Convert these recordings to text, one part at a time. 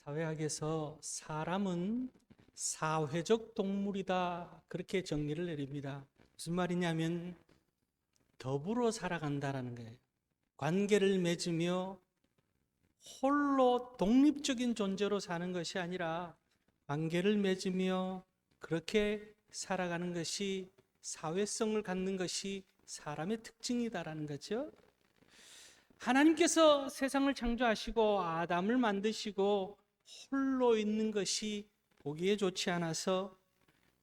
사회학에서 사람은 사회적 동물이다, 그렇게 정리를 내립니다. 무슨 말이냐면 더불어 살아간다라는 거예요. 관계를 맺으며 홀로 독립적인 존재로 사는 것이 아니라 관계를 맺으며 그렇게 살아가는 것이, 사회성을 갖는 것이 사람의 특징이다라는 거죠. 하나님께서 세상을 창조하시고 아담을 만드시고 홀로 있는 것이 보기에 좋지 않아서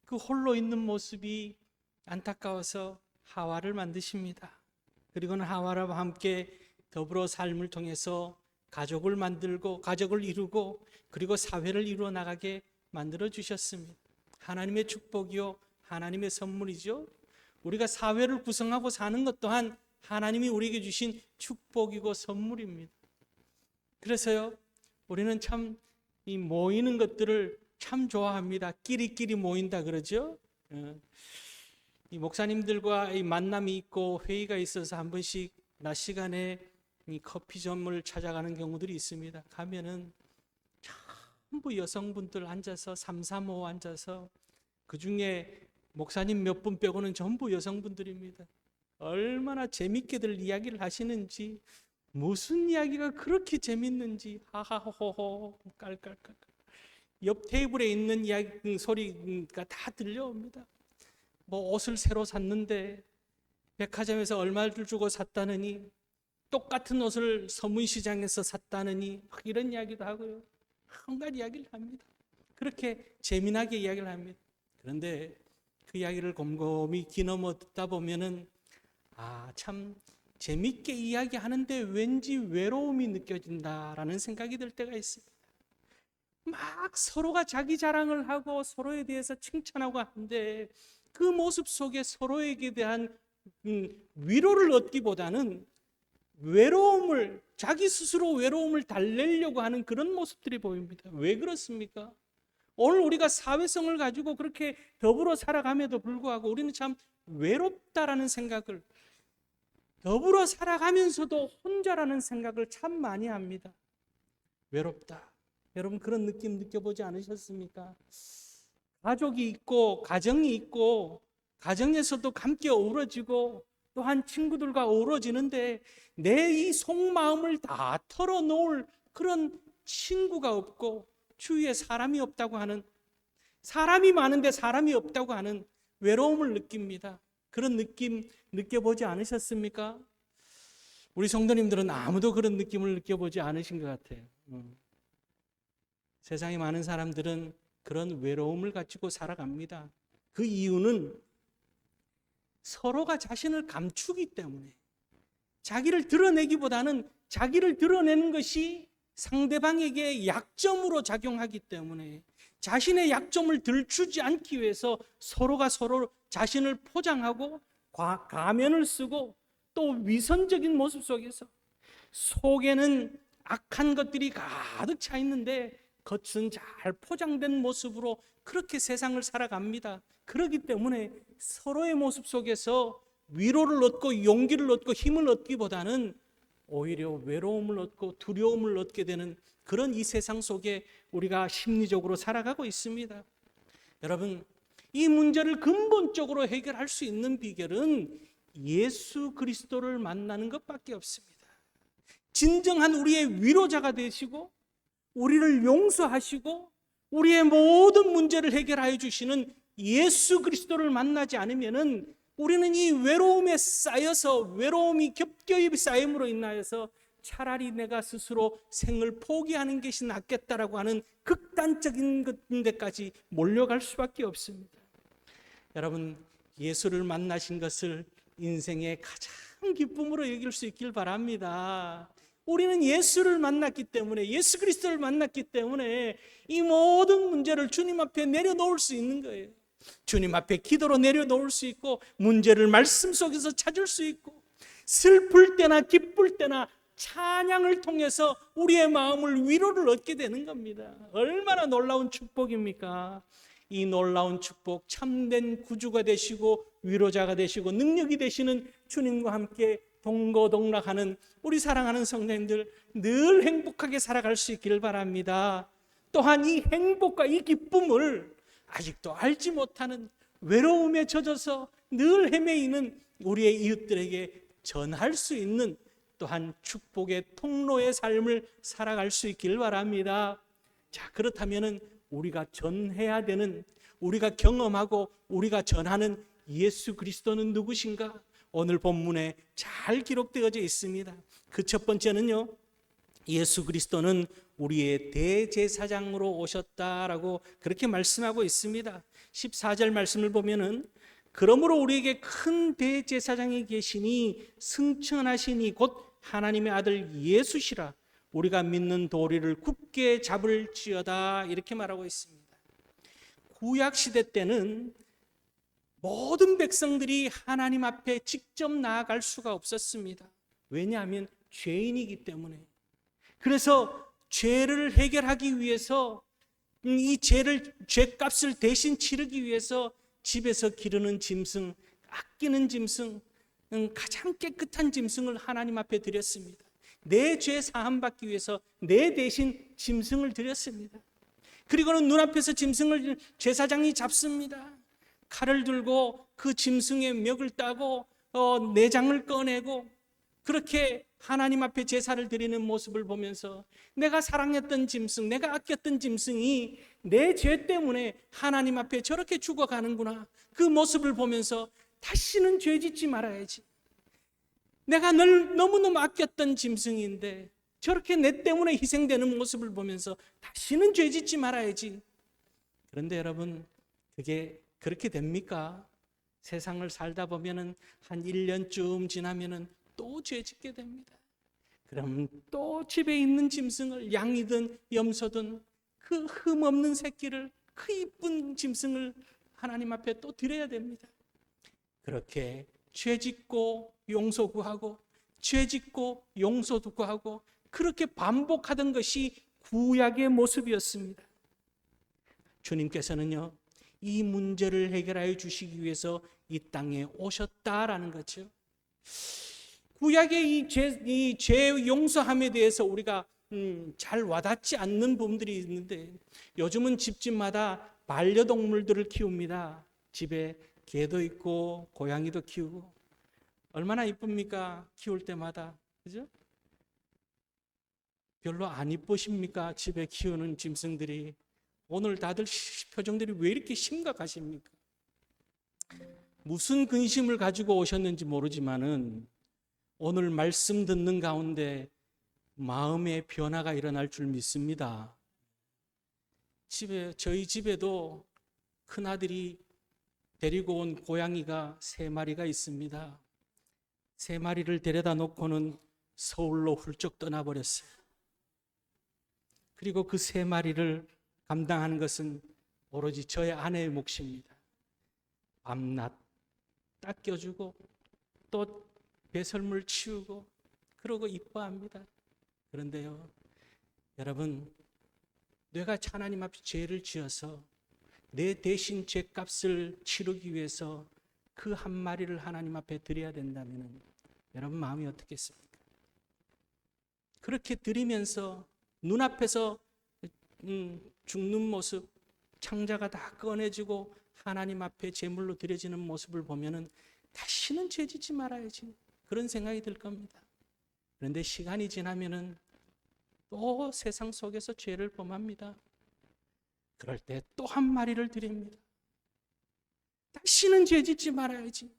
그 홀로 있는 모습이 안타까워서 하와를 만드십니다. 그리고는 하와와 함께 더불어 삶을 통해서 가족을 만들고 가족을 이루고 그리고 사회를 이루어 나가게 만들어 주셨습니다. 하나님의 축복이요, 하나님의 선물이죠. 우리가 사회를 구성하고 사는 것 또한 하나님이 우리에게 주신 축복이고 선물입니다. 그래서요, 우리는 참 이 모이는 것들을 참 좋아합니다. 끼리끼리 모인다 그러죠. 이 목사님들과 이 만남이 있고 회의가 있어서 한 번씩 낮 시간에 이 커피점을 찾아가는 경우들이 있습니다. 가면은 전부 여성분들 앉아서 335 앉아서, 그 중에 목사님 몇 분 빼고는 전부 여성분들입니다. 얼마나 재밌게들 이야기를 하시는지, 무슨 이야기가 그렇게 재밌는지, 하하호호 깔깔깔, 옆 테이블에 있는 이야기 소리가 다 들려옵니다. 뭐 옷을 새로 샀는데 백화점에서 얼마를 주고 샀다느니, 똑같은 옷을 서문시장에서 샀다느니, 이런 이야기도 하고요. 온갖 이야기를 합니다. 그렇게 재미나게 이야기를 합니다. 그런데 그 이야기를 곰곰이 귀넘어 듣다 보면은 참 재밌게 이야기하는데 왠지 외로움이 느껴진다라는 생각이 들 때가 있습니다. 막 서로가 자기 자랑을 하고 서로에 대해서 칭찬하고 하는데 그 모습 속에 서로에게 대한 위로를 얻기보다는 외로움을, 자기 스스로 외로움을 달래려고 하는 그런 모습들이 보입니다. 왜 그렇습니까? 오늘 우리가 사회성을 가지고 그렇게 더불어 살아감에도 불구하고 우리는 참 외롭다라는 생각을, 더불어 살아가면서도 혼자라는 생각을 참 많이 합니다. 외롭다. 여러분 그런 느낌 느껴보지 않으셨습니까? 가족이 있고 가정이 있고 가정에서도 함께 어우러지고 또한 친구들과 어우러지는데 내 이 속마음을 다 털어놓을 그런 친구가 없고 주위에 사람이 없다고 하는, 사람이 많은데 사람이 없다고 하는 외로움을 느낍니다. 그런 느낌 느껴보지 않으셨습니까? 우리 성도님들은 아무도 그런 느낌을 느껴보지 않으신 것 같아요. 세상에 많은 사람들은 그런 외로움을 가지고 살아갑니다. 그 이유는 서로가 자신을 감추기 때문에, 자기를 드러내기보다는 자기를 드러내는 것이 상대방에게 약점으로 작용하기 때문에 자신의 약점을 들추지 않기 위해서 서로가 서로 자신을 포장하고 가면을 쓰고 또 위선적인 모습 속에서 속에는 악한 것들이 가득 차 있는데 겉은 잘 포장된 모습으로 그렇게 세상을 살아갑니다. 그렇기 때문에 서로의 모습 속에서 위로를 얻고 용기를 얻고 힘을 얻기보다는 오히려 외로움을 얻고 두려움을 얻게 되는 그런 이 세상 속에 우리가 심리적으로 살아가고 있습니다. 여러분, 이 문제를 근본적으로 해결할 수 있는 비결은 예수 그리스도를 만나는 것밖에 없습니다. 진정한 우리의 위로자가 되시고 우리를 용서하시고 우리의 모든 문제를 해결하여 주시는 예수 그리스도를 만나지 않으면은 우리는 이 외로움에 쌓여서, 외로움이 겹겹이 쌓임으로 인하여서 차라리 내가 스스로 생을 포기하는 것이 낫겠다라고 하는 극단적인 데까지 몰려갈 수밖에 없습니다. 여러분, 예수를 만나신 것을 인생의 가장 기쁨으로 여길 수 있길 바랍니다. 우리는 예수를 만났기 때문에, 예수 그리스도를 만났기 때문에 이 모든 문제를 주님 앞에 내려놓을 수 있는 거예요. 주님 앞에 기도로 내려놓을 수 있고 문제를 말씀 속에서 찾을 수 있고 슬플 때나 기쁠 때나 찬양을 통해서 우리의 마음을 위로를 얻게 되는 겁니다. 얼마나 놀라운 축복입니까? 이 놀라운 축복, 참된 구주가 되시고 위로자가 되시고 능력이 되시는 주님과 함께 동거동락하는 우리 사랑하는 성도님들 늘 행복하게 살아갈 수 있기를 바랍니다. 또한 이 행복과 이 기쁨을 아직도 알지 못하는 외로움에 젖어서 늘 헤매이는 우리의 이웃들에게 전할 수 있는 또한 축복의 통로의 삶을 살아갈 수 있길 바랍니다. 자, 그렇다면 우리가 전해야 되는, 우리가 경험하고 우리가 전하는 예수 그리스도는 누구신가? 오늘 본문에 잘 기록되어져 있습니다. 그 첫 번째는요, 예수 그리스도는 우리의 대제사장으로 오셨다라고 그렇게 말씀하고 있습니다. 14절 말씀을 보면은 그러므로 우리에게 큰 대제사장이 계시니 승천하시니 곧 하나님의 아들 예수시라 우리가 믿는 도리를 굳게 잡을지어다 이렇게 말하고 있습니다. 구약 시대 때는 모든 백성들이 하나님 앞에 직접 나아갈 수가 없었습니다. 왜냐하면 죄인이기 때문에. 그래서 죄를 해결하기 위해서 이 죄값을 대신 치르기 위해서 집에서 기르는 짐승, 아끼는 짐승, 가장 깨끗한 짐승을 하나님 앞에 드렸습니다. 내 죄 사함 받기 위해서 내 대신 짐승을 드렸습니다. 그리고는 눈앞에서 짐승을 제사장이 잡습니다. 칼을 들고 그 짐승의 멱을 따고 내장을 꺼내고 그렇게 하나님 앞에 제사를 드리는 모습을 보면서 내가 사랑했던 짐승, 내가 아꼈던 짐승이 내 죄 때문에 하나님 앞에 저렇게 죽어가는구나. 그 모습을 보면서 다시는 죄 짓지 말아야지. 내가 늘 너무너무 아꼈던 짐승인데 저렇게 내 때문에 희생되는 모습을 보면서 다시는 죄 짓지 말아야지. 그런데 여러분, 그게 그렇게 됩니까? 세상을 살다 보면은 한 1년쯤 지나면은 또 죄 짓게 됩니다. 그럼 또 집에 있는 짐승을, 양이든 염소든 그 흠 없는 새끼를, 그 이쁜 짐승을 하나님 앞에 또 드려야 됩니다. 그렇게 죄 짓고 용서 구하고 죄 짓고 용서 구하고 그렇게 반복하던 것이 구약의 모습이었습니다. 주님께서는요, 이 문제를 해결하여 주시기 위해서 이 땅에 오셨다라는 거죠. 구약의 이 죄 용서함에 대해서 우리가 잘 와닿지 않는 부분들이 있는데 요즘은 집집마다 반려동물들을 키웁니다. 집에 개도 있고 고양이도 키우고 얼마나 이쁩니까? 키울 때마다. 그죠? 별로 안 이쁘십니까? 집에 키우는 짐승들이. 오늘 다들 표정들이 왜 이렇게 심각하십니까? 무슨 근심을 가지고 오셨는지 모르지만은 오늘 말씀 듣는 가운데 마음의 변화가 일어날 줄 믿습니다. 저희 집에도 큰아들이 데리고 온 고양이가 3마리가 있습니다. 3마리를 데려다 놓고는 서울로 훌쩍 떠나버렸어요. 그리고 그 3마리를 감당하는 것은 오로지 저의 아내의 몫입니다. 밤낮 닦여주고 또 배설물 치우고 그러고 이뻐합니다. 그런데요, 여러분, 내가 하나님 앞에 죄를 지어서 내 대신 죄값을 치르기 위해서 그 한 마리를 하나님 앞에 드려야 된다면 여러분 마음이 어떻겠습니까? 그렇게 드리면서 눈앞에서 죽는 모습, 창자가 다 꺼내지고 하나님 앞에 제물로 드려지는 모습을 보면은 다시는 죄 짓지 말아야지, 그런 생각이 들 겁니다. 그런데 시간이 지나면은 또 세상 속에서 죄를 범합니다. 그럴 때 또 한 마리를 드립니다. 다시는 죄 짓지 말아야지.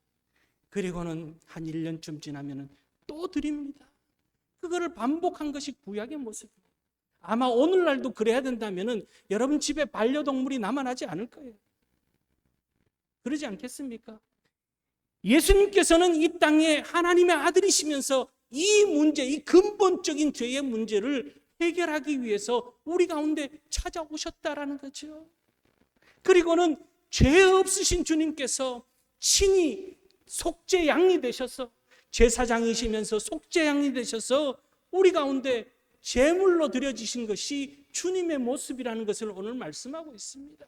그리고는 한 1년쯤 지나면은 또 드립니다. 그거를 반복한 것이 구약의 모습입니다. 아마 오늘날도 그래야 된다면은 여러분 집에 반려동물이 남아나지 않을 거예요. 그러지 않겠습니까? 예수님께서는 이 땅에 하나님의 아들이시면서 이 문제, 이 근본적인 죄의 문제를 해결하기 위해서 우리 가운데 찾아오셨다라는 거죠. 그리고는 죄 없으신 주님께서 친히 속죄양이 되셔서, 제사장이시면서 속죄양이 되셔서 우리 가운데 제물로 드려지신 것이 주님의 모습이라는 것을 오늘 말씀하고 있습니다.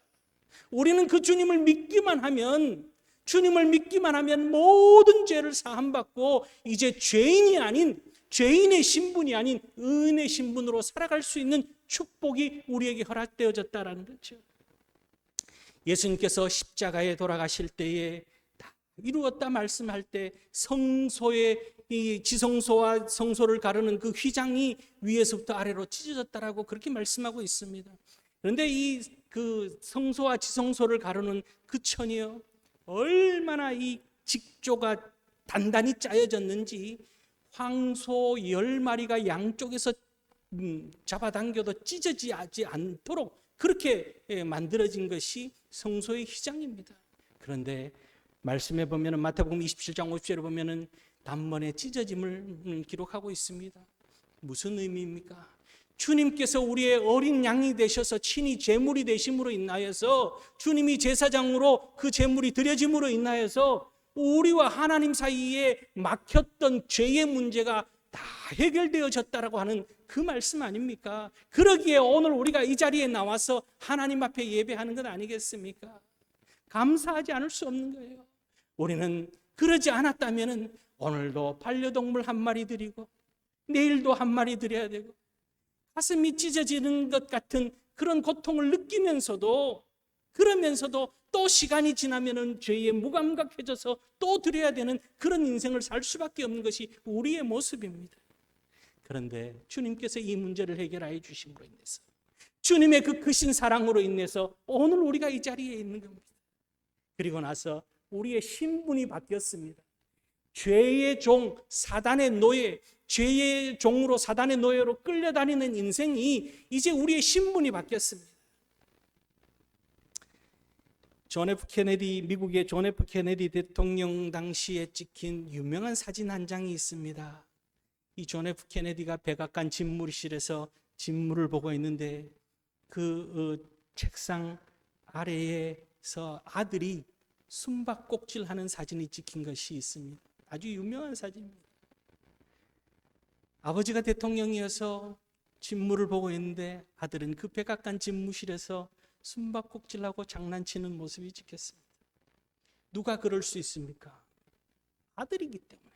우리는 그 주님을 믿기만 하면, 주님을 믿기만 하면 모든 죄를 사함받고 이제 죄인이 아닌 죄인의 신분이 아닌 의인의 신분으로 살아갈 수 있는 축복이 우리에게 허락되어졌다라는 거죠. 예수님께서 십자가에 돌아가실 때에 다 이루었다 말씀할 때 성소의 이 지성소와 성소를 가르는 그 휘장이 위에서부터 아래로 찢어졌다라고 그렇게 말씀하고 있습니다. 그런데 이 그 성소와 지성소를 가르는 그 천이요, 얼마나 이 직조가 단단히 짜여졌는지 황소 10마리가 양쪽에서 잡아당겨도 찢어지지 않도록 그렇게 만들어진 것이 성소의 휘장입니다. 그런데 말씀에 보면 마태복음 27장 50절에 보면 단번에 찢어짐을 기록하고 있습니다. 무슨 의미입니까? 주님께서 우리의 어린 양이 되셔서 친히 제물이 되심으로 인하여서, 주님이 제사장으로 그 제물이 드려짐으로 인하여서 우리와 하나님 사이에 막혔던 죄의 문제가 다 해결되어졌다라고 하는 그 말씀 아닙니까? 그러기에 오늘 우리가 이 자리에 나와서 하나님 앞에 예배하는 것 아니겠습니까? 감사하지 않을 수 없는 거예요. 우리는 그러지 않았다면 오늘도 반려동물 한 마리 드리고 내일도 한 마리 드려야 되고 가슴이 찢어지는 것 같은 그런 고통을 느끼면서도, 그러면서도 또 시간이 지나면은 죄에 무감각해져서 또 드려야 되는 그런 인생을 살 수밖에 없는 것이 우리의 모습입니다. 그런데 주님께서 이 문제를 해결하여 주심으로 인해서, 주님의 그 크신 사랑으로 인해서 오늘 우리가 이 자리에 있는 겁니다. 그리고 나서 우리의 신분이 바뀌었습니다. 죄의 종, 사단의 노예, 죄의 종으로 사단의 노예로 끌려다니는 인생이 이제 우리의 신분이 바뀌었습니다. 미국의 존 F 케네디 대통령 당시에 찍힌 유명한 사진 한 장이 있습니다. 이 존 F 케네디가 백악관 집무실에서 집무를 보고 있는데 그 책상 아래에서 아들이 숨바꼭질하는 사진이 찍힌 것이 있습니다. 아주 유명한 사진입니다. 아버지가 대통령이어서 집무를 보고 있는데 아들은 그 백악관 집무실에서 숨바꼭질하고 장난치는 모습이 찍혔습니다. 누가 그럴 수 있습니까? 아들이기 때문에.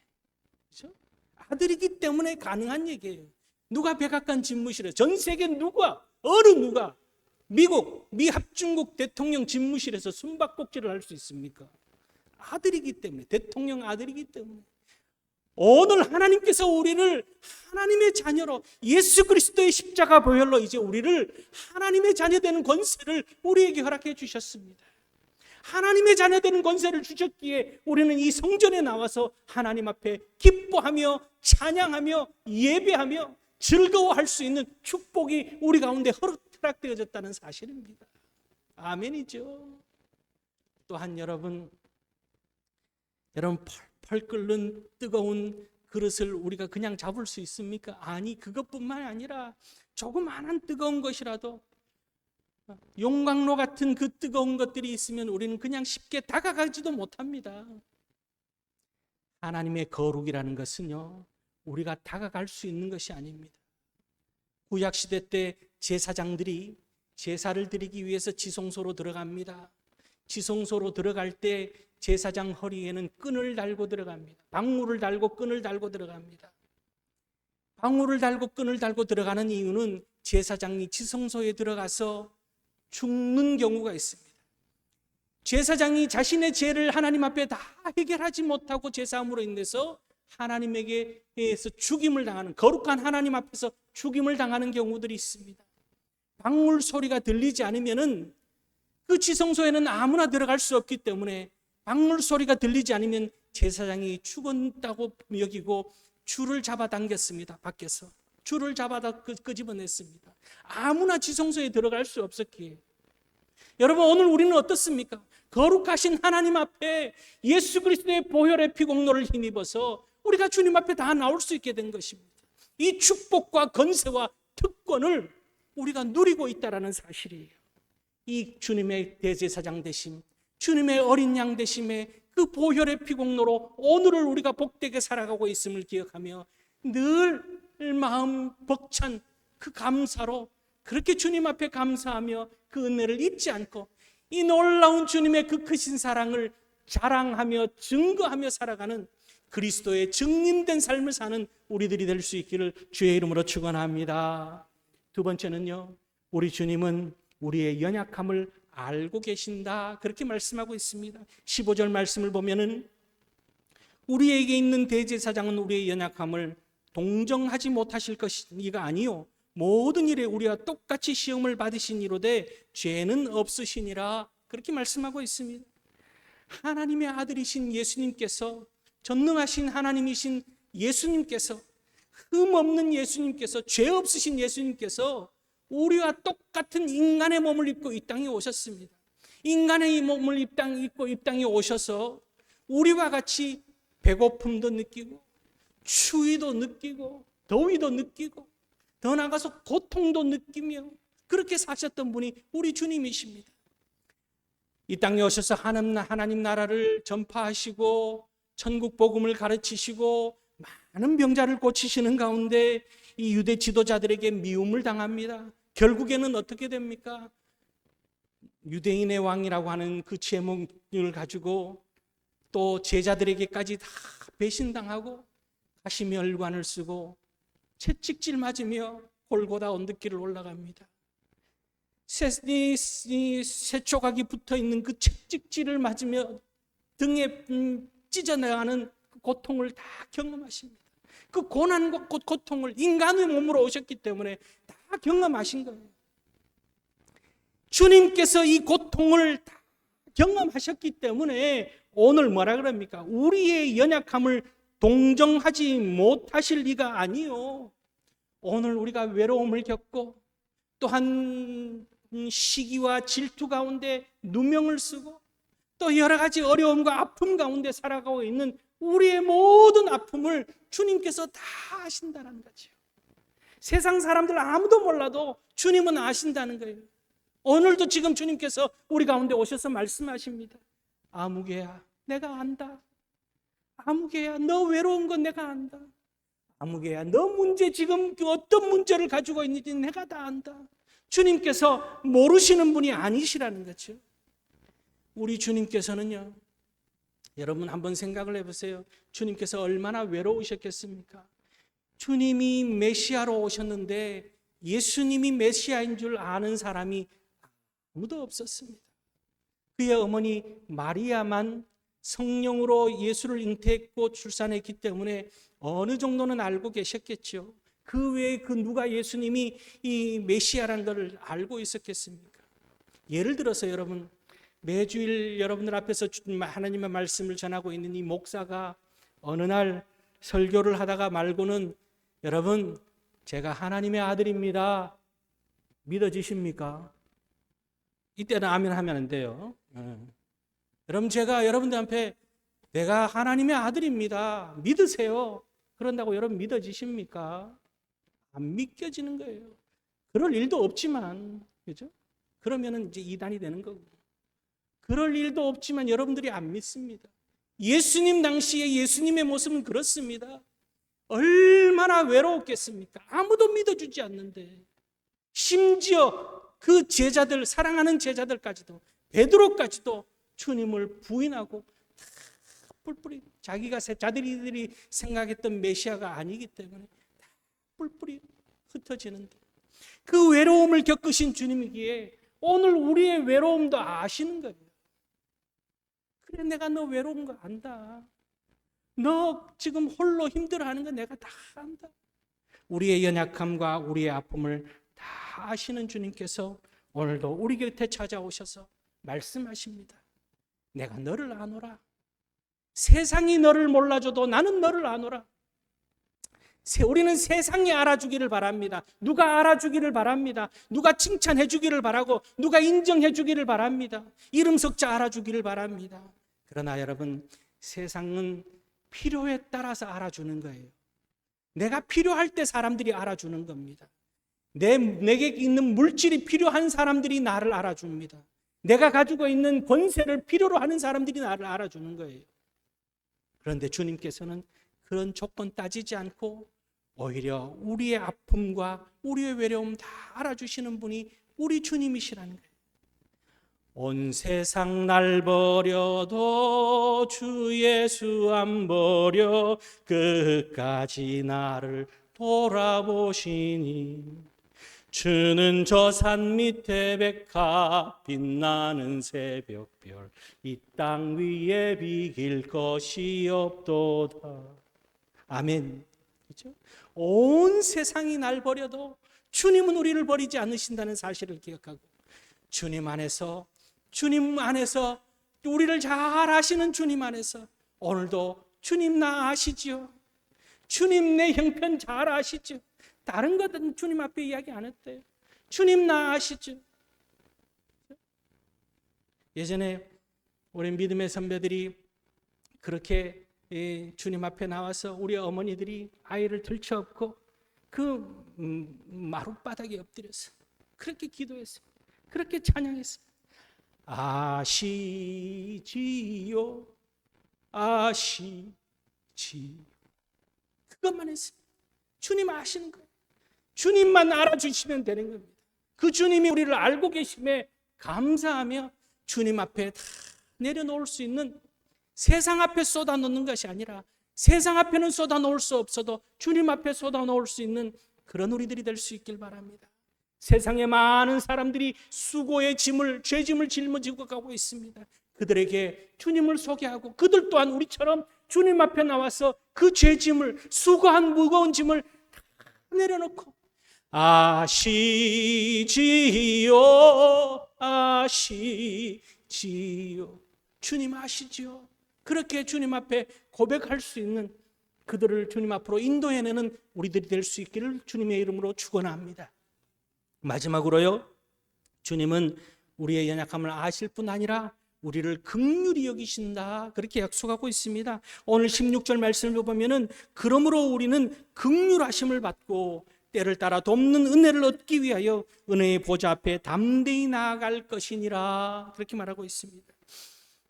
그렇죠? 아들이기 때문에 가능한 얘기예요. 누가 백악관 집무실에, 전 세계 누가, 어느 누가 미합중국 대통령 집무실에서 숨바꼭질을 할 수 있습니까? 아들이기 때문에, 대통령 아들이기 때문에. 오늘 하나님께서 우리를 하나님의 자녀로, 예수 그리스도의 십자가 보혈로 이제 우리를 하나님의 자녀 되는 권세를 우리에게 허락해 주셨습니다. 하나님의 자녀 되는 권세를 주셨기에 우리는 이 성전에 나와서 하나님 앞에 기뻐하며 찬양하며 예배하며 즐거워할 수 있는 축복이 우리 가운데 허락되어졌다는 사실입니다. 아멘이죠. 또한 여러분 펄 끓는 뜨거운 그릇을 우리가 그냥 잡을 수 있습니까? 아니, 그것뿐만 아니라 조그마한 뜨거운 것이라도, 용광로 같은 그 뜨거운 것들이 있으면 우리는 그냥 쉽게 다가가지도 못합니다. 하나님의 거룩이라는 것은요, 우리가 다가갈 수 있는 것이 아닙니다. 구약시대 때 제사장들이 제사를 드리기 위해서 지성소로 들어갑니다. 지성소로 들어갈 때 제사장 허리에는 끈을 달고 들어갑니다. 방울을 달고 끈을 달고 들어갑니다. 방울을 달고 끈을 달고 들어가는 이유는 제사장이 지성소에 들어가서 죽는 경우가 있습니다. 제사장이 자신의 죄를 하나님 앞에 다 해결하지 못하고 제사함으로 인해서 하나님에게서 죽임을 당하는, 거룩한 하나님 앞에서 죽임을 당하는 경우들이 있습니다. 방울 소리가 들리지 않으면은 그 지성소에는 아무나 들어갈 수 없기 때문에 방울 소리가 들리지 않으면 제사장이 죽었다고 여기고 줄을 잡아당겼습니다. 밖에서 줄을 잡아다 끄집어냈습니다. 아무나 지성소에 들어갈 수 없었기에. 여러분, 오늘 우리는 어떻습니까? 거룩하신 하나님 앞에 예수 그리스도의 보혈의 피공로를 힘입어서 우리가 주님 앞에 다 나올 수 있게 된 것입니다. 이 축복과 건세와 특권을 우리가 누리고 있다는 사실이에요. 이 주님의 대제사장 되심, 주님의 어린 양 되심의 그 보혈의 피공로로 오늘을 우리가 복되게 살아가고 있음을 기억하며 늘 마음 벅찬 그 감사로 그렇게 주님 앞에 감사하며 그 은혜를 잊지 않고 이 놀라운 주님의 그 크신 사랑을 자랑하며 증거하며 살아가는 그리스도의 증인된 삶을 사는 우리들이 될 수 있기를 주의 이름으로 축원합니다. 두 번째는요, 우리 주님은 우리의 연약함을 알고 계신다, 그렇게 말씀하고 있습니다. 15절 말씀을 보면은 우리에게 있는 대제사장은 우리의 연약함을 동정하지 못하실 것이가 아니요 모든 일에 우리와 똑같이 시험을 받으신 이로되 죄는 없으시니라, 그렇게 말씀하고 있습니다. 하나님의 아들이신 예수님께서, 전능하신 하나님이신 예수님께서, 흠없는 예수님께서, 죄 없으신 예수님께서 우리와 똑같은 인간의 몸을 입고 이 땅에 오셨습니다. 인간의 몸을 입고 이 땅에 오셔서 우리와 같이 배고픔도 느끼고 추위도 느끼고 더위도 느끼고 더 나아가서 고통도 느끼며 그렇게 사셨던 분이 우리 주님이십니다. 이 땅에 오셔서 하나님 나라를 전파하시고 천국 복음을 가르치시고 많은 병자를 고치시는 가운데 이 유대 지도자들에게 미움을 당합니다. 결국에는 어떻게 됩니까? 유대인의 왕이라고 하는 그 제목을 가지고 또 제자들에게까지 다 배신당하고 가시멸관을 쓰고 채찍질 맞으며 골고다 언덕길을 올라갑니다. 새 조각이 붙어있는 그 채찍질을 맞으며 등에 찢어나가는 그 고통을 다 경험하십니다. 그 고난과 고통을 인간의 몸으로 오셨기 때문에 다 경험하신 거예요. 주님께서 이 고통을 다 경험하셨기 때문에 오늘 뭐라 그럽니까? 우리의 연약함을 동정하지 못하실 리가 아니요. 오늘 우리가 외로움을 겪고 또한 시기와 질투 가운데 누명을 쓰고 또 여러 가지 어려움과 아픔 가운데 살아가고 있는 우리의 모든 아픔을 주님께서 다 아신다는 거죠. 세상 사람들 아무도 몰라도 주님은 아신다는 거예요. 오늘도 지금 주님께서 우리 가운데 오셔서 말씀하십니다. 아무개야, 내가 안다. 아무개야, 너 외로운 건 내가 안다. 아무개야, 너 문제 지금 어떤 문제를 가지고 있는지 내가 다 안다. 주님께서 모르시는 분이 아니시라는 거죠. 우리 주님께서는요, 여러분 한번 생각을 해보세요. 주님께서 얼마나 외로우셨겠습니까? 주님이 메시아로 오셨는데 예수님이 메시아인 줄 아는 사람이 아무도 없었습니다. 그의 어머니 마리아만 성령으로 예수를 잉태했고 출산했기 때문에 어느 정도는 알고 계셨겠죠. 그 외에 그 누가 예수님이 이 메시아라는 것을 알고 있었겠습니까? 예를 들어서 여러분, 매주일 여러분들 앞에서 하나님의 말씀을 전하고 있는 이 목사가 어느 날 설교를 하다가 말고는 여러분, 제가 하나님의 아들입니다. 믿어지십니까? 이때는 아멘 하면 안 돼요. 여러분, 제가 여러분들 앞에 내가 하나님의 아들입니다. 믿으세요. 그런다고 여러분 믿어지십니까? 안 믿겨지는 거예요. 그럴 일도 없지만, 그죠? 그러면은 이제 이단이 되는 거고. 그럴 일도 없지만 여러분들이 안 믿습니다. 예수님 당시에 예수님의 모습은 그렇습니다. 얼마나 외로웠겠습니까? 아무도 믿어주지 않는데 심지어 그 제자들, 사랑하는 제자들까지도, 베드로까지도 주님을 부인하고 다 뿔뿔이, 자기들이 생각했던 메시아가 아니기 때문에 다 뿔뿔이 흩어지는데 그 외로움을 겪으신 주님이기에 오늘 우리의 외로움도 아시는 거예요. 그래, 내가 너 외로운 거 안다. 너 지금 홀로 힘들어하는 거 내가 다 안다. 우리의 연약함과 우리의 아픔을 다 아시는 주님께서 오늘도 우리 곁에 찾아오셔서 말씀하십니다. 내가 너를 아노라. 세상이 너를 몰라줘도 나는 너를 아노라. 우리는 세상이 알아주기를 바랍니다. 누가 알아주기를 바랍니다. 누가 칭찬해 주기를 바라고 누가 인정해 주기를 바랍니다. 이름 석자 알아주기를 바랍니다. 그러나 여러분, 세상은 필요에 따라서 알아주는 거예요. 내가 필요할 때 사람들이 알아주는 겁니다. 내게 있는 물질이 필요한 사람들이 나를 알아줍니다. 내가 가지고 있는 권세를 필요로 하는 사람들이 나를 알아주는 거예요. 그런데 주님께서는 그런 조건 따지지 않고 오히려 우리의 아픔과 우리의 외로움 다 알아주시는 분이 우리 주님이시라는 거예요. 온 세상 날 버려도 주 예수 안 버려 끝까지 나를 돌아보시니 주는 저 산 밑에 백합 빛나는 새벽별 이 땅 위에 비길 것이 없도다. 아멘. 그렇죠? 온 세상이 날 버려도 주님은 우리를 버리지 않으신다는 사실을 기억하고 주님 안에서 우리를 잘 아시는 주님 안에서 오늘도 주님 나 아시지요? 주님 내 형편 잘 아시죠? 다른 것은 주님 앞에 이야기 안 했대요. 주님 나 아시죠? 예전에 우리 믿음의 선배들이 그렇게 주님 앞에 나와서 우리 어머니들이 아이를 들쳐업고 그 마룻바닥에 엎드려서 그렇게 기도했어요. 그렇게 찬양했어요. 아시지요, 아시지요. 그것만 했어요. 주님 아시는 거예요. 주님만 알아주시면 되는 겁니다. 그 주님이 우리를 알고 계심에 감사하며 주님 앞에 다 내려놓을 수 있는, 세상 앞에 쏟아놓는 것이 아니라 세상 앞에는 쏟아놓을 수 없어도 주님 앞에 쏟아놓을 수 있는 그런 우리들이 될 수 있길 바랍니다. 세상에 많은 사람들이 수고의 짐을, 죄짐을 짊어지고 가고 있습니다. 그들에게 주님을 소개하고 그들 또한 우리처럼 주님 앞에 나와서 그 죄짐을, 수고한 무거운 짐을 다 내려놓고 아시지요, 아시지요. 주님 아시지요. 그렇게 주님 앞에 고백할 수 있는 그들을 주님 앞으로 인도해내는 우리들이 될 수 있기를 주님의 이름으로 축원합니다. 마지막으로요, 주님은 우리의 연약함을 아실 뿐 아니라 우리를 긍휼히 여기신다, 그렇게 약속하고 있습니다. 오늘 16절 말씀을 보면은 그러므로 우리는 긍휼하심을 받고 때를 따라 돕는 은혜를 얻기 위하여 은혜의 보좌 앞에 담대히 나아갈 것이니라, 그렇게 말하고 있습니다.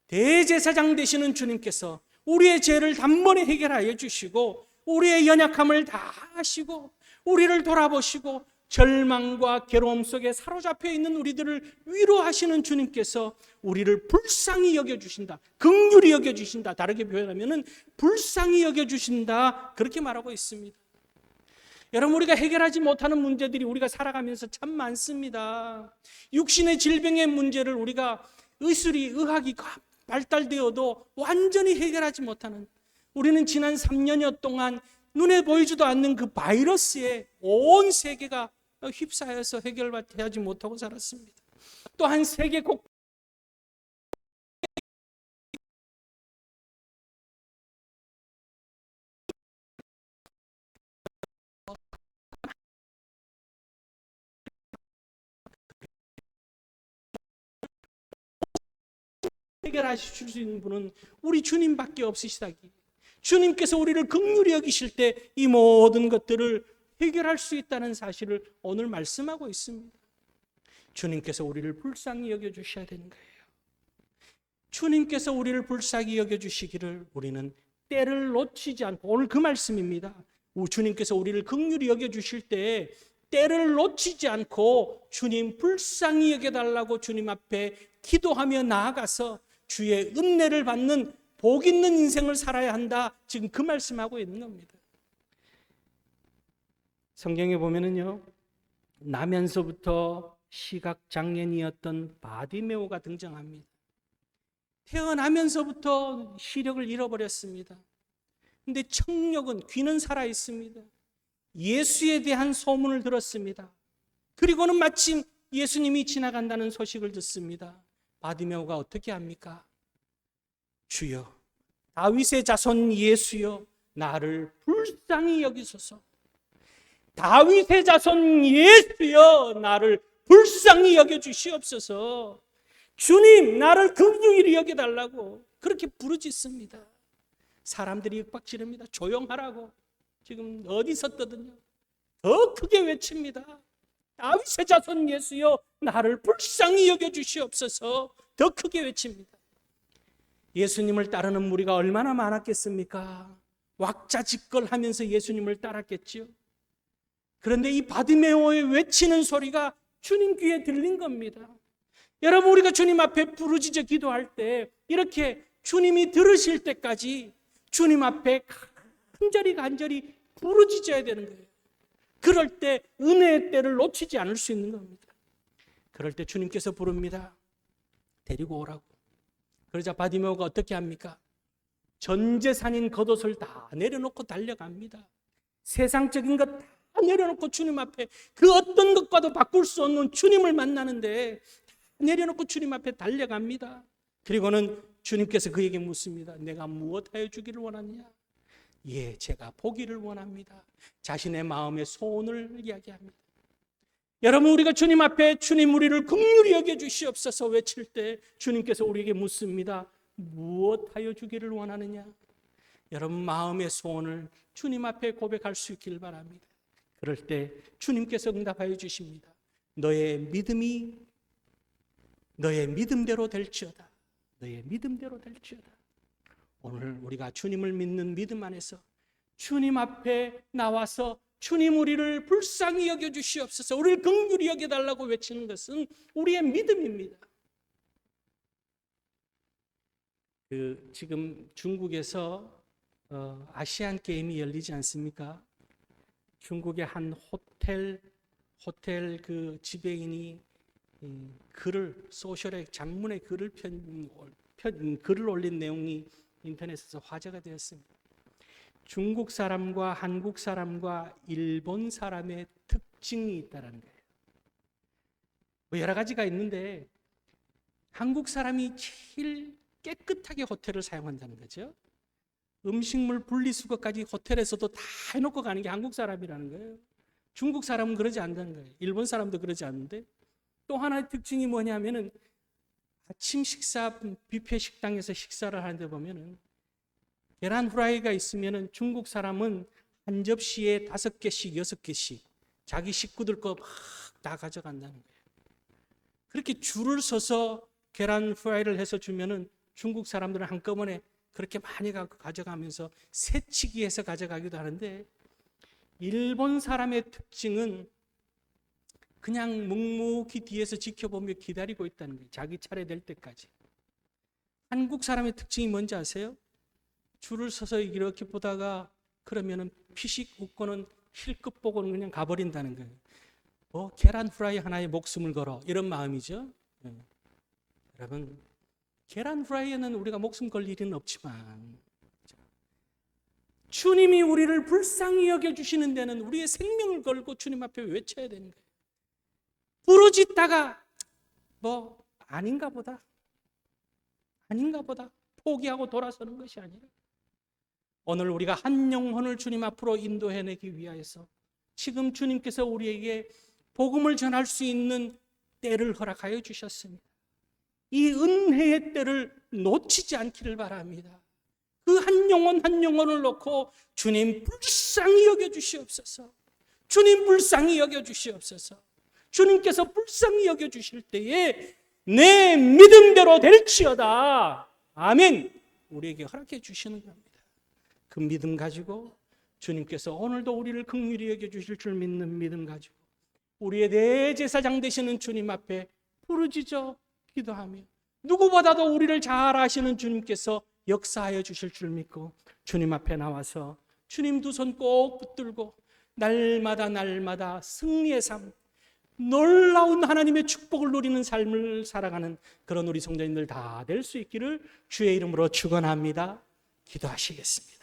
대제사장 되시는 주님께서 우리의 죄를 단번에 해결하여 주시고 우리의 연약함을 다 아시고 우리를 돌아보시고 절망과 괴로움 속에 사로잡혀 있는 우리들을 위로하시는 주님께서 우리를 불쌍히 여겨주신다, 긍휼히 여겨주신다, 다르게 표현하면 불쌍히 여겨주신다, 그렇게 말하고 있습니다. 여러분, 우리가 해결하지 못하는 문제들이 우리가 살아가면서 참 많습니다. 육신의 질병의 문제를 우리가 의학이 발달되어도 완전히 해결하지 못하는, 우리는 지난 3년여 동안 눈에 보이지도 않는 그 바이러스에 온 세계가 휩싸여서 해결하지 못하고 살았습니다. 또한 세계 곳 해결하실 수 있는 분은 우리 주님밖에 없으시다기, 주님께서 우리를 긍휼히 여기실 때 이 모든 것들을 해결할 수 있다는 사실을 오늘 말씀하고 있습니다. 주님께서 우리를 불쌍히 여겨주셔야 되는 거예요. 주님께서 우리를 불쌍히 여겨주시기를 우리는 때를 놓치지 않고, 오늘 그 말씀입니다. 주님께서 우리를 긍휼히 여겨주실 때 때를 놓치지 않고 주님 불쌍히 여겨달라고 주님 앞에 기도하며 나아가서 주의 은혜를 받는 복 있는 인생을 살아야 한다, 지금 그 말씀하고 있는 겁니다. 성경에 보면은요, 나면서부터 시각장애인이었던 바디메오가 등장합니다. 태어나면서부터 시력을 잃어버렸습니다. 근데 청력은, 귀는 살아있습니다. 예수에 대한 소문을 들었습니다. 그리고는 마침 예수님이 지나간다는 소식을 듣습니다. 바디메오가 어떻게 합니까? 주여, 다윗의 자손 예수여, 나를 불쌍히 여기소서. 다윗의 자손 예수여, 나를 불쌍히 여겨주시옵소서. 주님, 나를 긍휼히 여겨달라고 그렇게 부르짖습니다. 사람들이 윽박지릅니다. 조용하라고. 지금 어디서 떠드냐? 더 크게 외칩니다. 다윗의 자손 예수여, 나를 불쌍히 여겨주시옵소서. 더 크게 외칩니다. 예수님을 따르는 무리가 얼마나 많았겠습니까? 왁자지껄하면서 예수님을 따랐겠지요. 그런데 이 바디메오의 외치는 소리가 주님 귀에 들린 겁니다. 여러분, 우리가 주님 앞에 부르짖어 기도할 때 이렇게 주님이 들으실 때까지 주님 앞에 간절히 부르짖어야 되는 거예요. 그럴 때 은혜의 때를 놓치지 않을 수 있는 겁니다. 그럴 때 주님께서 부릅니다. 데리고 오라고. 그러자 바디메오가 어떻게 합니까? 전 재산인 겉옷을 다 내려놓고 달려갑니다. 세상적인 것 다 내려놓고 주님 앞에, 그 어떤 것과도 바꿀 수 없는 주님을 만나는데 다 내려놓고 주님 앞에 달려갑니다. 그리고는 주님께서 그에게 묻습니다. 내가 무엇하여 주기를 원하느냐? 예, 제가 보기를 원합니다. 자신의 마음의 소원을 이야기합니다. 여러분, 우리가 주님 앞에 주님 우리를 긍휼히 여겨 주시옵소서 외칠 때 주님께서 우리에게 묻습니다. 무엇하여 주기를 원하느냐? 여러분, 마음의 소원을 주님 앞에 고백할 수 있길 바랍니다. 그럴 때 주님께서 응답하여 주십니다. 너의 믿음이 너의 믿음대로 될지어다. 너의 믿음대로 될지어다. 오늘 우리가 주님을 믿는 믿음 안에서 주님 앞에 나와서 주님 우리를 불쌍히 여겨주시옵소서, 우리를 긍휼히 여겨달라고 외치는 것은 우리의 믿음입니다. 지금 중국에서 아시안 게임이 열리지 않습니까? 중국의 한 호텔 그 지배인이 글을, 소셜에 장문의 글을 글을 올린 내용이 인터넷에서 화제가 되었습니다. 중국 사람과 한국 사람과 일본 사람의 특징이 있다는 거예요. 여러 가지가 있는데 한국 사람이 제일 깨끗하게 호텔을 사용한다는 거죠. 음식물 분리수거까지 호텔에서도 다 해놓고 가는 게 한국 사람이라는 거예요. 중국 사람은 그러지 않는 거예요. 일본 사람도 그러지 않는데, 또 하나의 특징이 뭐냐면은 아침 식사 뷔페 식당에서 식사를 하는데 보면은 계란 후라이가 있으면은 중국 사람은 한 접시에 5개씩 6개씩 자기 식구들 거 막 다 가져간다는 거예요. 그렇게 줄을 서서 계란 후라이를 해서 주면은 중국 사람들은 한꺼번에 그렇게 많이 가져가면서 새치기해서 가져가기도 하는데, 일본 사람의 특징은 그냥 묵묵히 뒤에서 지켜보며 기다리고 있다는 거예요. 자기 차례 될 때까지. 한국 사람의 특징이 뭔지 아세요? 줄을 서서 이렇게 보다가 그러면은 피식 웃고는 힐끗 보고는 그냥 가버린다는 거예요. 계란 후라이 하나에 목숨을 걸어, 이런 마음이죠. 여러분, 계란 후라이에는 우리가 목숨 걸 일은 없지만 주님이 우리를 불쌍히 여겨주시는 데는 우리의 생명을 걸고 주님 앞에 외쳐야 되는 거예요. 부르짖다가 아닌가 보다 포기하고 돌아서는 것이 아니라, 오늘 우리가 한 영혼을 주님 앞으로 인도해내기 위하여서 지금 주님께서 우리에게 복음을 전할 수 있는 때를 허락하여 주셨습니다. 이 은혜의 때를 놓치지 않기를 바랍니다. 그 한 영혼 한 영혼을 놓고 주님 불쌍히 여겨주시옵소서. 주님 불쌍히 여겨주시옵소서. 주님께서 불쌍히 여겨주실 때에 내 믿음대로 될지어다. 아멘. 우리에게 허락해 주시는 겁니다. 그 믿음 가지고 주님께서 오늘도 우리를 긍휼히 여겨주실 줄 믿는 믿음 가지고 우리의 대제사장 되시는 주님 앞에 부르짖어 기도하며, 누구보다도 우리를 잘 아시는 주님께서 역사하여 주실 줄 믿고 주님 앞에 나와서 주님 두 손 꼭 붙들고 날마다 승리의 삶, 놀라운 하나님의 축복을 누리는 삶을 살아가는 그런 우리 성도님들 다 될 수 있기를 주의 이름으로 축원합니다. 기도하시겠습니다.